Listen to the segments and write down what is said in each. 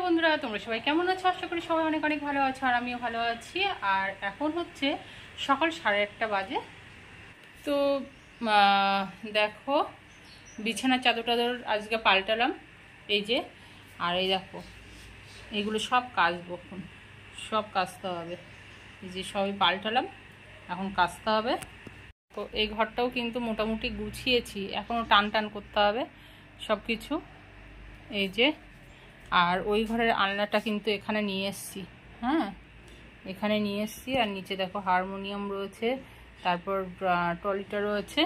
বন্ধুরা, তোমরা সবাই কেমন আছো? আশা করি সবাই অনেক অনেক ভালো আছো, আর আমিও ভালো আছি। আর এখন হচ্ছে সকাল 1:30 বাজে। তো দেখো, বিছানার চাদর টাদর আজকে পাল্টালাম, এই যে। আর এই দেখো, এইগুলো সব কাচবো, এখন সব কাচতে হবে। এই যে সবই পাল্টালাম, এখন কাচতে হবে। তো এই ঘরটাও কিন্তু মোটামুটি গুছিয়েছি, এখনও টান টান করতে হবে সব কিছু। এই যে, আর ওই ঘরের আলনাটা কিন্তু এখানে নিয়ে এসছি। হ্যাঁ, এখানে নিয়ে এসছি। আর নিচে দেখো হারমোনিয়াম রয়েছে, তারপর ট্রলিটা রয়েছে।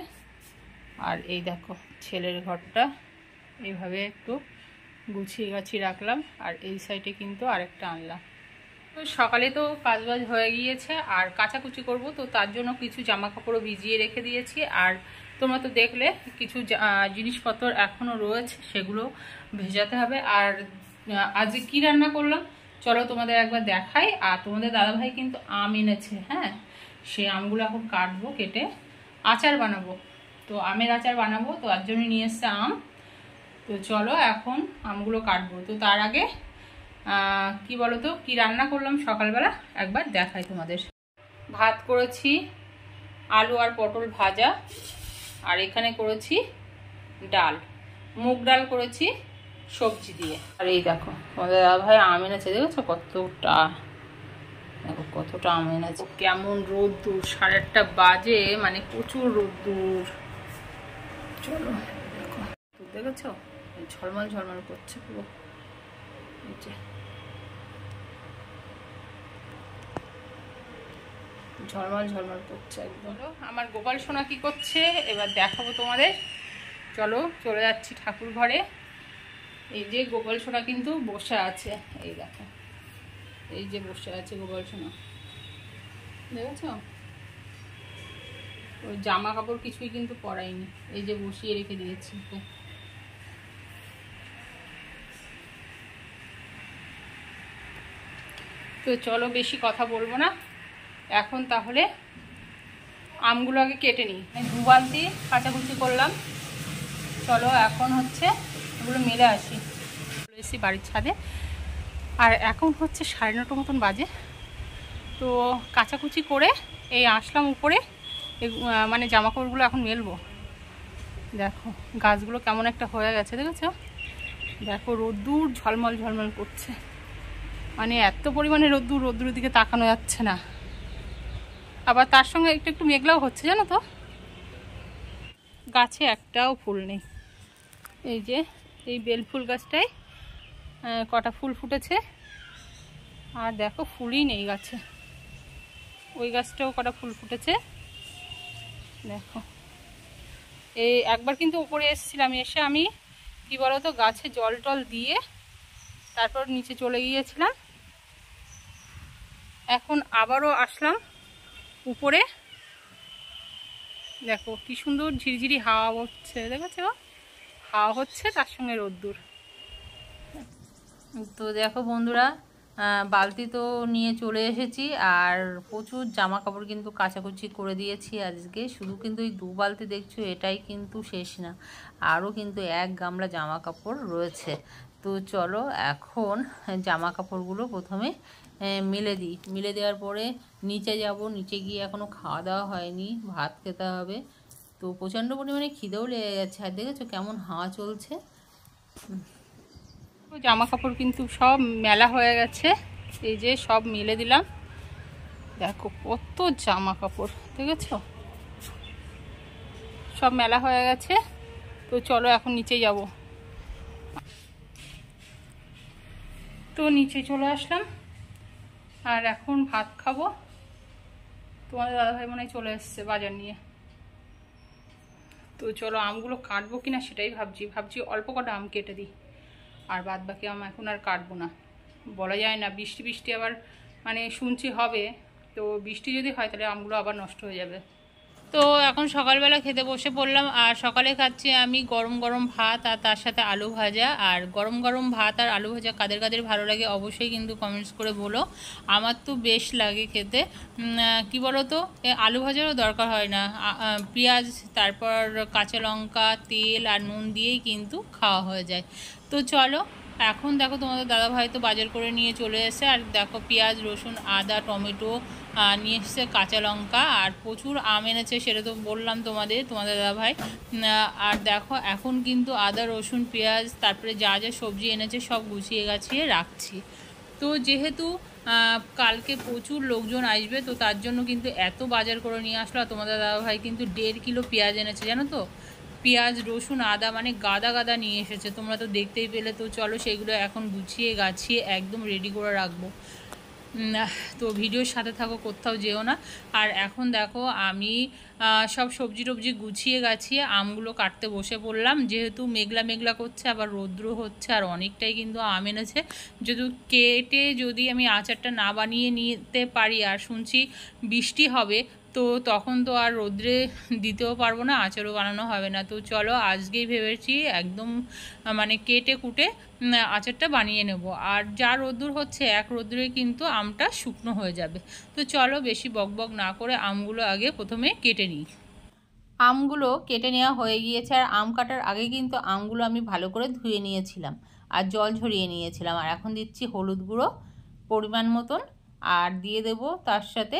আর এই দেখো ছেলের ঘরটা এইভাবে একটু গুছিয়ে গাছিয়ে রাখলাম। আর এই সাইডে কিন্তু আরেকটা আনলাম। তো সকালে তো কাজবাজ হয়ে গিয়েছে, আর কাচাকুচি করব, তো তার জন্য কিছু জামা কাপড়ও ভিজিয়ে রেখে দিয়েছি। আর তোমরা তো দেখলে কিছু জিনিসপত্র এখনও রয়েছে, সেগুলো ভেজাতে হবে। আর আজকে কি রান্না করলাম চলো তোমাদের একবার দেখাই। আর তোমাদের দাদাভাই কিন্তু আম এনেছে। হ্যাঁ, সেই আমগুলো এখন কাটবো, কেটে আচার বানাবো। তো আমের আচার বানাবো, তো তার জন্য নিয়ে এসছে আম। তো চলো এখন আমগুলো কাটবো। তো তার আগে কি বলো তো, কি রান্না করলাম সকালবেলা একবার দেখাই তোমাদের। ভাত করেছি, আলু আর পটল ভাজা। আর এখানে করেছি ডাল, মুগ ডাল করেছি সবজি দিয়ে। আর এই দেখো তোমাদের দাদাভাই আম এনেছে, দেখেছো কতটা, দেখো কতটা আম এনেছে। কেমন রোদ্দুর, 8:30 বাজে, মানে প্রচুর রোদ্দুর। চলো দেখো, দেখেছো ঝলমল ঝলমল করছে পুরো। ঝলমল ঝলমল করছে একদম। আমার গোপাল সোনা কি করছে এবার দেখাবো তোমাদের। চলো চলে যাচ্ছি ঠাকুর ঘরে। এই যে গোপাল সোনা কিন্তু বসে আছে, এই দেখো, এই যে বসে আছে গোপাল সোনা, দেখেছো? ওই জামা কাপড় কিছুই কিন্তু পরাইনি, এই যে বসিয়ে রেখে দিয়েছি। তো চলো বেশি কথা বলবো না, এখন তাহলে আমগুলো আগে কেটে নিই। 2 বালতি কাচাকুচি করলাম, চলো এখন হচ্ছে এগুলো মেলে আসি। চলে এসেছি বাড়ির ছাদে, আর এখন হচ্ছে 9:30 মতন বাজে। তো কাচাকুচি করে এই আসলাম উপরে, মানে জামাকাপড়গুলো এখন মেলবো। দেখো গাছগুলো কেমন একটা হয়ে গেছে, দেখেছো? দেখো রোদ্দুর ঝলমল ঝলমল করছে, মানে এত পরিমাণে রোদ্দুরের দিকে তাকানো যাচ্ছে না। আবার তার সঙ্গে একটু একটু মেঘলাও হচ্ছে, জানো তো। গাছে একটাও ফুল নেই। এই যে এই বেলফুল গাছটায় কটা ফুল ফুটেছে, আর দেখো ফুলই নেই গাছে। ওই গাছটাও কটা ফুল ফুটেছে, দেখো। এই একবার কিন্তু উপরে এসেছিলাম, এসে আমি কি বলতো গাছে জল টল দিয়ে তারপর নিচে চলে গিয়েছিলাম। এখন আবারও আসলাম উপরে, দেখো কি সুন্দর ঝিরিঝিরি হাওয়া হচ্ছে, দেখেছো? হাওয়া হচ্ছে, তার সঙ্গে রোদ্দুর। তো দেখো বন্ধুরা, বালতি তো নিয়ে চলে এসেছি, আর প্রচুর জামা কাপড় কিন্তু কাচাকুচি করে দিয়েছি আজকে। শুধু কিন্তু এই 2 বালতি দেখছো, এটাই কিন্তু শেষ না, আরও কিন্তু 1 গামলা জামা কাপড় রয়েছে। তো চলো এখন জামা কাপড়গুলো প্রথমে মেলে দিই। মেলে দেওয়ার পরে নিচে যাব, নিচে গিয়ে এখনও খাওয়া দাওয়া হয়নি, ভাত খেতে হবে। তো প্রচণ্ড পরিমাণে খিদেও লেগে গেছে, আর দেখেছো কেমন হাওয়া চলছে। জামা কাপড় কিন্তু সব মেলা হয়ে গেছে, এই যে সব মেলে দিলাম। দেখো কত জামা কাপড়, দেখেছো? সব মেলা হয়ে গেছে। তো চলো এখন নিচে যাব। তো নিচে চলে আসলাম, আর এখন ভাত খাবো। তোমাদের দাদাভাই মনে হয় চলে এসছে বাজার নিয়ে। তো চলো আমগুলো কাটবো কিনা সেটাই ভাবছি অল্প কটা আম কেটে দিই, আর বাদ বাকি আম এখন আর কাটবো না। বলা যায় না, বৃষ্টি আবার মানে শুনছি হবে, তো বৃষ্টি যদি হয় তাহলে আমগুলো আবার নষ্ট হয়ে যাবে। তো এখন সকালবেলা খেতে বসে পড়লাম, আর সকালে খাচ্ছি আমি গরম গরম ভাত, আর তার সাথে আলু ভাজা। আর গরম গরম ভাত আর আলু ভাজা কাদের কাদের ভালো লাগে অবশ্যই কিন্তু কমেন্টস করে বলো। আমার তো বেশ লাগে খেতে। কি বলো তো, আলু ভাজারও দরকার হয় না, পেঁয়াজ, তারপর কাঁচা লঙ্কা, তেল আর নুন দিয়েই কিন্তু খাওয়া হয়ে যায়। তো চলো এখন দেখো তোমাদের দাদাভাই তো বাজার করে নিয়ে চলে এসেছে, আর দেখো পেঁয়াজ, রসুন, আদা, টমেটো নিয়ে এসছে, কাঁচা লঙ্কা, আর প্রচুর আম এনেছে, সেটা তো বললাম তোমাদের দাদাভাই। আর দেখো এখন কিন্তু আদা, রসুন, পেঁয়াজ, তারপরে যা যা সবজি এনেছে সব গুছিয়ে গাছিয়ে রাখছি। তো যেহেতু কালকে প্রচুর লোকজন আসবে, তো তার জন্য কিন্তু এত বাজার করে নিয়ে আসলো। আর তোমাদের দাদাভাই কিন্তু 1.5 কিলো পেঁয়াজ এনেছে, জানো তো। পেঁয়াজ, রসুন, আদা মানে গাদা গাদা নিয়ে এসেছে, তোমরা তো দেখতেই পেলে। তো চলো সেগুলো এখন গুছিয়ে গাছিয়ে একদম রেডি করে রাখবো। তো ভিডিওর সাথে থাকো, কোথাও যেও না। আর এখন দেখো আমি সব সবজি টবজি গুছিয়ে গাছিয়ে আমগুলো কাটতে বসে পড়লাম। যেহেতু মেঘলা মেঘলা করছে, আবার রৌদ্র হচ্ছে, আর অনেকটাই কিন্তু আম এনেছে। যদি কেটে যদি আমি আচারটা না বানিয়ে নিতে পারি, আর শুনছি বৃষ্টি হবে, তো তখন তো আর রোদ্রে দিতেও পারবো না, আচারও বানানো হবে না। তো চলো আজকেই ভেবেছি একদম মানে কেটে কুটে আচারটা বানিয়ে নেব। আর যা রোদ্দুর হচ্ছে, এক রোদ্দুরে কিন্তু আমটা শুকনো হয়ে যাবে। তো চলো বেশি বকবক না করে আমগুলো আগে প্রথমে কেটে নিই। আমগুলো কেটে নেওয়া হয়ে গিয়েছে, আর আম কাটার আগে কিন্তু আমগুলো আমি ভালো করে ধুয়ে নিয়েছিলাম আর জল ঝরিয়ে নিয়েছিলাম। আর এখন দিচ্ছি হলুদ গুঁড়ো পরিমাণ মতন, আর দিয়ে দেব তার সাথে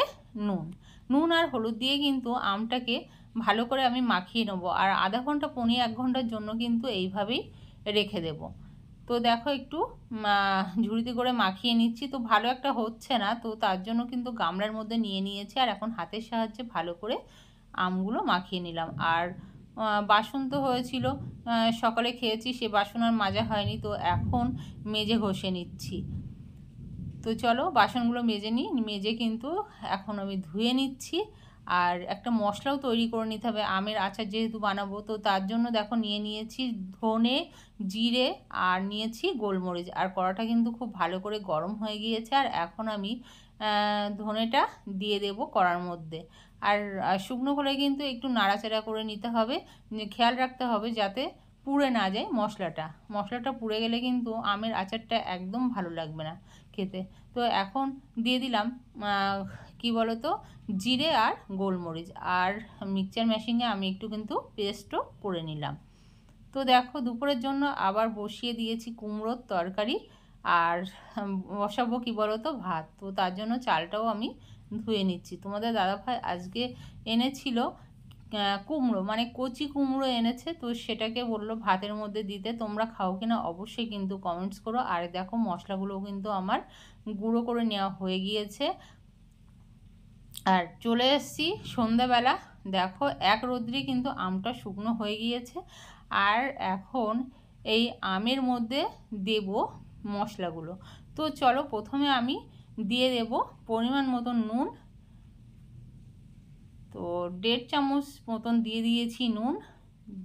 নুন। নুন আর হলুদ দিয়ে কিন্তু আমটাকে ভালো করে আমি মাখিয়ে নেবো, আর আধা ঘন্টা 1 ঘন্টার জন্য কিন্তু এইভাবেই রেখে দেব। তো দেখো একটু ঝুড়িতে করে মাখিয়ে নিচ্ছি, তো ভালো একটা হচ্ছে না, তো তার জন্য কিন্তু গামলার মধ্যে নিয়ে নিয়েছি, আর এখন হাতের সাহায্যে ভালো করে আমগুলো মাখিয়ে নিলাম। আর বাসন তো হয়েছিল, সকালে খেয়েছি, সে বাসন আর মাজা হয়নি, তো এখন মেজে ঘষে নিচ্ছি। তো চলো বাসনগুলো মেজে কিন্তু এখন আমি ধুয়ে নিচ্ছি। আর একটা মশলাও তৈরি করে নিতে হবে আমের আচার যেহেতু বানাবো, তো তার জন্য দেখো নিয়ে নিয়েছি ধনে, জিরে, আর নিয়েছি গোলমরিচ। আর কড়াটা কিন্তু খুব ভালো করে গরম হয়ে গিয়েছে, আর এখন আমি ধনেটা দিয়ে দেব কড়ার মধ্যে। আর শুকনো করে কিন্তু একটু নাড়াচাড়া করে নিতে হবে, খেয়াল রাখতে হবে যাতে পুড়ে না যায় মশলাটা পুড়ে গেলে কিন্তু আমের আচারটা একদম ভালো লাগবে না খেতে। তো এখন দিয়ে দিলাম কি বলো তো, জিরে আর গোলমরিচ, আর মিক্সচার মেশিনে আমি একটু কিন্তু পেস্টও করে নিলাম। তো দেখো দুপুরের জন্য আবার বসিয়ে দিয়েছি কুমড়োর তরকারি, আর বসাবো কি বলো তো ভাত। তো তার জন্য চালটাও আমি ধুয়ে নিচ্ছি। তোমাদের দাদাভাই আজকে এনেছিল কুমড়ো, মানে কচি কুমড়ো এনেছে, তো সেটাকে বললো ভাতের মধ্যে দিতে। তোমরা খাও কিনা অবশ্যই কিন্তু কমেন্টস করো। আর দেখো মশলাগুলো কিন্তু আমার গুঁড়ো করে নেওয়া হয়ে গিয়েছে, আর চলে এসেছি সন্ধ্যাবেলা। দেখো এক রোদ্রে কিন্তু আমটা শুকনো হয়ে গিয়েছে, আর এখন এই আমের মধ্যে দেব মশলাগুলো। তো চলো প্রথমে আমি দিয়ে দেব পরিমাণ মতন নুন। তো 1.5 চামচ মতন দিয়ে দিয়েছি নুন।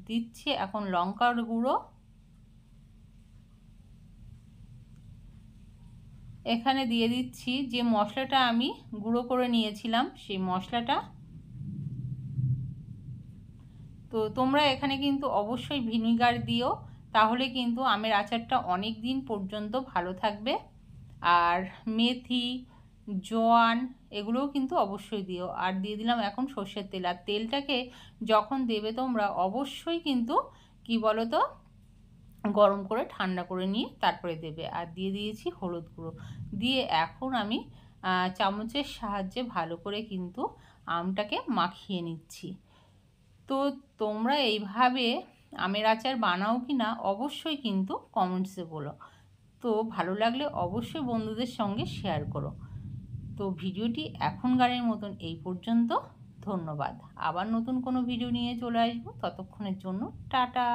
দিচ্ছি এখন লঙ্কার গুঁড়ো, এখানে দিয়ে দিচ্ছি যে মশলাটা আমি গুঁড়ো করে নিয়েছিলাম সেই মশলাটা। তো তোমরা এখানে কিন্তু অবশ্যই ভিনিগার দিও, তাহলে কিন্তু আমের আচারটা অনেক দিন পর্যন্ত ভালো থাকবে। আর মেথি, জোয়ান এগুলোও কিন্তু অবশ্যই দিও। আর দিয়ে দিলাম এখন সর্ষের তেল। আর তেলটাকে যখন দেবে তোমরা অবশ্যই কিন্তু কি বলো তো গরম করে ঠান্ডা করে নিয়ে তারপরে দেবে। আর দিয়ে দিয়েছি হলুদ গুঁড়ো দিয়ে এখন আমি চামচের সাহায্যে ভালো করে কিন্তু আমটাকে মাখিয়ে নিচ্ছি। তো তোমরা এইভাবে আমের আচার বানাও কি না অবশ্যই কিন্তু কমেন্টসে বলো। তো ভালো লাগলে অবশ্যই বন্ধুদের সঙ্গে শেয়ার করো। তো ভিডিওটি এখনকারের মতন এই পর্যন্ত। ধন্যবাদ। আবার নতুন কোনো ভিডিও নিয়ে চলে আসবো, ততক্ষণের জন্য টাটা।